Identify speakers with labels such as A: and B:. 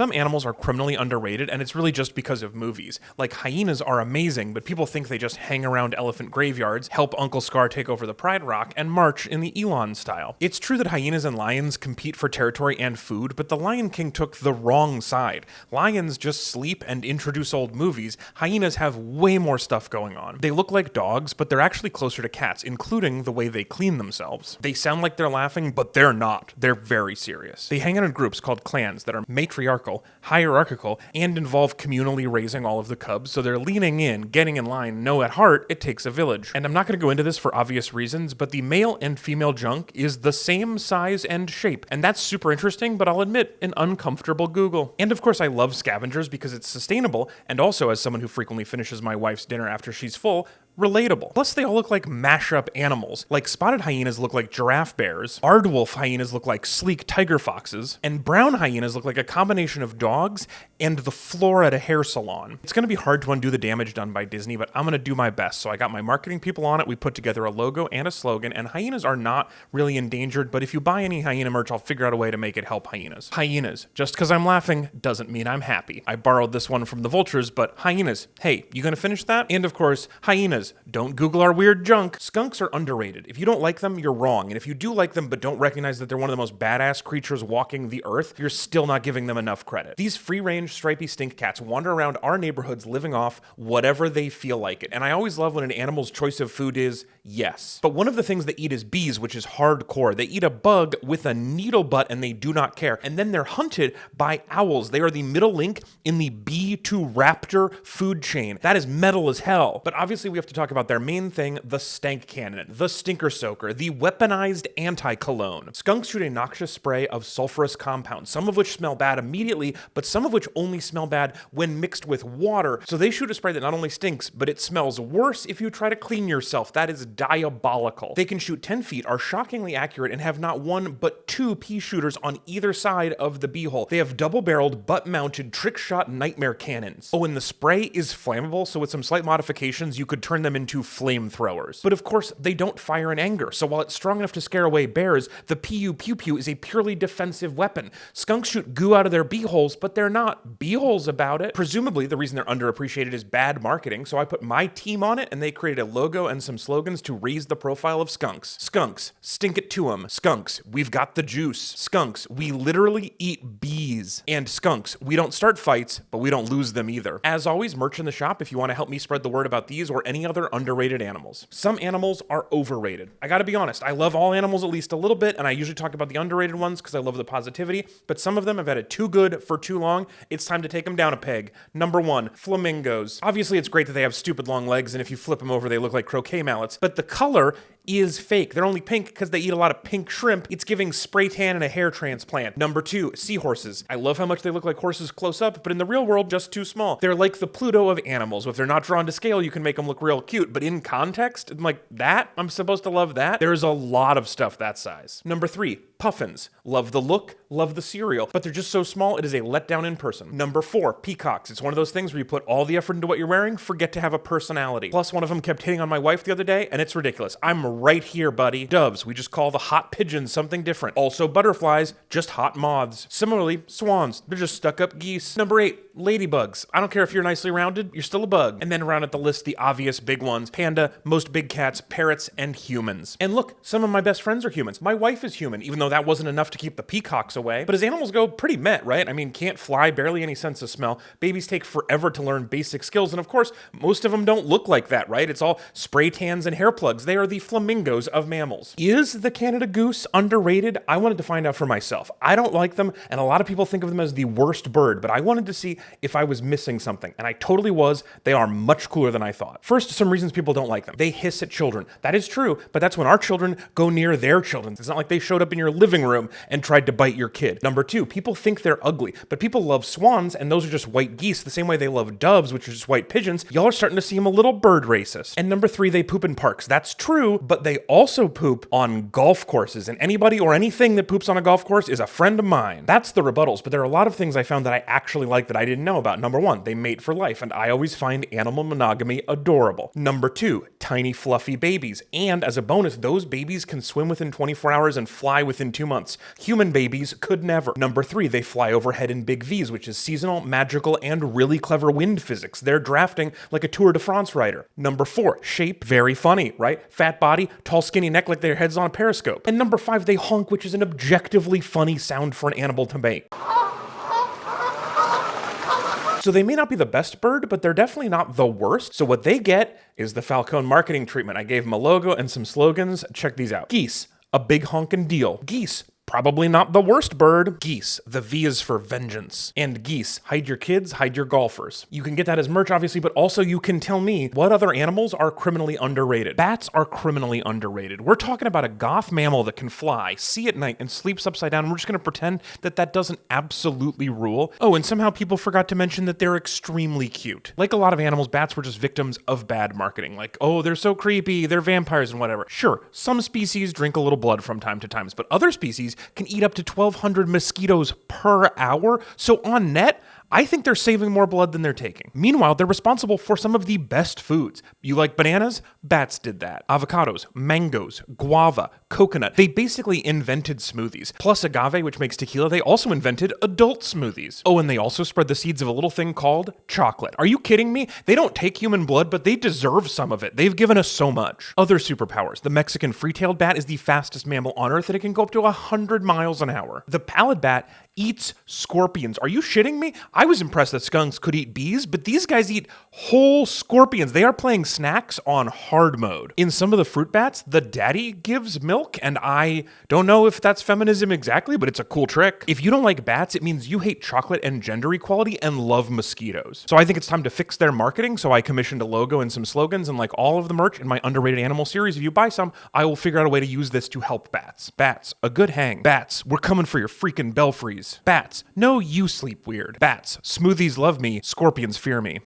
A: Some animals are criminally underrated, and it's really just because of movies. Like, hyenas are amazing, but people think they just hang around elephant graveyards, help Uncle Scar take over the Pride Rock, and march in the Elon style. It's true that hyenas and lions compete for territory and food, but the Lion King took the wrong side. Lions just sleep and introduce old movies. Hyenas have way more stuff going on. They look like dogs, but they're actually closer to cats, including the way they clean themselves. They sound like they're laughing, but they're not. They're very serious. They hang out in groups called clans that are matriarchal, hierarchical, and involve communally raising all of the cubs, so they're leaning in, getting in line, know at heart it takes a village. And I'm not going to go into this for obvious reasons, but the male and female junk is the same size and shape, and that's super interesting, but I'll admit, an uncomfortable Google. And of course I love scavengers because it's sustainable, and also as someone who frequently finishes my wife's dinner after she's full, relatable. Plus, they all look like mashup animals. Like, spotted hyenas look like giraffe bears, aardwolf hyenas look like sleek tiger foxes, and brown hyenas look like a combination of dogs and the floor at a hair salon. It's going to be hard to undo the damage done by Disney, but I'm going to do my best. So I got my marketing people on it, we put together a logo and a slogan, and hyenas are not really endangered, but if you buy any hyena merch, I'll figure out a way to make it help hyenas. Hyenas. Just because I'm laughing doesn't mean I'm happy. I borrowed this one from the vultures, but hyenas. Hey, you going to finish that? And of course, hyenas. Don't Google our weird junk. Skunks are underrated. If you don't like them, you're wrong. And if you do like them but don't recognize that they're one of the most badass creatures walking the earth, you're still not giving them enough credit. These free-range, stripy stink cats wander around our neighborhoods living off whatever they feel like it. And I always love when an animal's choice of food is yes. But one of the things they eat is bees, which is hardcore. They eat a bug with a needle butt and they do not care. And then they're hunted by owls. They are the middle link in the bee to raptor food chain. That is metal as hell. But obviously we have to talk about their main thing, the stank cannon, the stinker soaker, the weaponized anti-cologne. Skunks shoot a noxious spray of sulfurous compounds, some of which smell bad immediately, but some of which only smell bad when mixed with water. So they shoot a spray that not only stinks, but it smells worse if you try to clean yourself. That is diabolical. They can shoot 10 feet, are shockingly accurate, and have not one but two pea shooters on either side of the beehole. They have double-barreled, butt-mounted, trick-shot nightmare cannons. Oh, and the spray is flammable, so with some slight modifications, you could turn them into flamethrowers. But of course, they don't fire in anger, so while it's strong enough to scare away bears, the PU Pew Pew is a purely defensive weapon. Skunks shoot goo out of their beeholes, but they're not beeholes about it. Presumably, the reason they're underappreciated is bad marketing, so I put my team on it, and they created a logo and some slogans to raise the profile of skunks. Skunks, stink it to 'em. Skunks, we've got the juice. Skunks, we literally eat bees. And skunks, we don't start fights, but we don't lose them either. As always, merch in the shop if you want to help me spread the word about these or any other underrated animals. Some animals are overrated. I gotta be honest, I love all animals at least a little bit, and I usually talk about the underrated ones because I love the positivity, but some of them have had it too good for too long. It's time to take them down a peg. Number 1, flamingos. Obviously, it's great that they have stupid long legs, and if you flip them over, they look like croquet mallets, but the color is fake. They're only pink because they eat a lot of pink shrimp. It's giving spray tan and a hair transplant. Number 2, seahorses. I love how much they look like horses close up, but in the real world, just too small. They're like the Pluto of animals. If they're not drawn to scale, you can make them look real cute, but in context, I'm like, that? I'm supposed to love that? There's a lot of stuff that size. Number 3, puffins. Love the look, love the cereal, but they're just so small, it is a letdown in person. Number 4, peacocks. It's one of those things where you put all the effort into what you're wearing, forget to have a personality. Plus, one of them kept hitting on my wife the other day, and it's ridiculous. I'm right here, buddy. Doves. We just call the hot pigeons something different. Also, butterflies, just hot moths. Similarly, swans. They're just stuck-up geese. Number 8, ladybugs. I don't care if you're nicely rounded, you're still a bug. And then round out the list, the obvious big ones. Panda, most big cats, parrots, and humans. And look, some of my best friends are humans. My wife is human, even though that wasn't enough to keep the peacocks away. But as animals go, pretty met, right? I mean, can't fly, barely any sense of smell. Babies take forever to learn basic skills, and of course, most of them don't look like that, right? It's all spray tans and hair plugs. They are the flamingos of mammals. Is the Canada goose underrated? I wanted to find out for myself. I don't like them, and a lot of people think of them as the worst bird, but I wanted to see if I was missing something, and I totally was. They are much cooler than I thought. First, some reasons people don't like them. They hiss at children. That is true, but that's when our children go near their children. It's not like they showed up in your living room and tried to bite your kid. Number 2, people think they're ugly, but people love swans, and those are just white geese, the same way they love doves, which are just white pigeons. Y'all are starting to seem a little bird racist. And number 3, they poop in parks. That's true, but they also poop on golf courses, and anybody or anything that poops on a golf course is a friend of mine. That's the rebuttals, but there are a lot of things I found that I actually like that I didn't know about. Number one, they mate for life, and I always find animal monogamy adorable. Number two, tiny fluffy babies, and as a bonus, those babies can swim within 24 hours and fly within 2 months. Human babies could never. Number three, they fly overhead in big Vs, which is seasonal, magical, and really clever wind physics. They're drafting like a Tour de France rider. Number four, shape, very funny, right? Fat body, tall skinny neck like their head's on a periscope. And number five, they honk, which is an objectively funny sound for an animal to make. So they may not be the best bird, but they're definitely not the worst. So what they get is the Falcone marketing treatment. I gave them a logo and some slogans. Check these out. Geese, a big honkin' deal. Geese, probably not the worst bird. Geese, the V is for vengeance. And geese, hide your kids, hide your golfers. You can get that as merch, obviously, but also you can tell me what other animals are criminally underrated. Bats are criminally underrated. We're talking about a goth mammal that can fly, see at night, and sleeps upside down. We're just gonna pretend that that doesn't absolutely rule. Oh, and somehow people forgot to mention that they're extremely cute. Like a lot of animals, bats were just victims of bad marketing. Like, oh, they're so creepy, they're vampires and whatever. Sure, some species drink a little blood from time to time, but other species can eat up to 1,200 mosquitoes per hour. So on net, I think they're saving more blood than they're taking. Meanwhile, they're responsible for some of the best foods. You like bananas? Bats did that. Avocados, mangoes, guava, coconut. They basically invented smoothies. Plus agave, which makes tequila, they also invented adult smoothies. Oh, and they also spread the seeds of a little thing called chocolate. Are you kidding me? They don't take human blood, but they deserve some of it. They've given us so much. Other superpowers. The Mexican free-tailed bat is the fastest mammal on Earth, and it can go up to 100 miles an hour. The pallid bat eats scorpions. Are you shitting me? I was impressed that skunks could eat bees, but these guys eat whole scorpions. They are playing snacks on hard mode. In some of the fruit bats, the daddy gives milk, and I don't know if that's feminism exactly, but it's a cool trick. If you don't like bats, it means you hate chocolate and gender equality and love mosquitoes. So I think it's time to fix their marketing, so I commissioned a logo and some slogans, and like all of the merch in my Underrated Animal series, if you buy some, I will figure out a way to use this to help bats. Bats, a good hang. Bats, we're coming for your freaking belfries. Bats, no, you sleep weird. Bats, smoothies love me, scorpions fear me.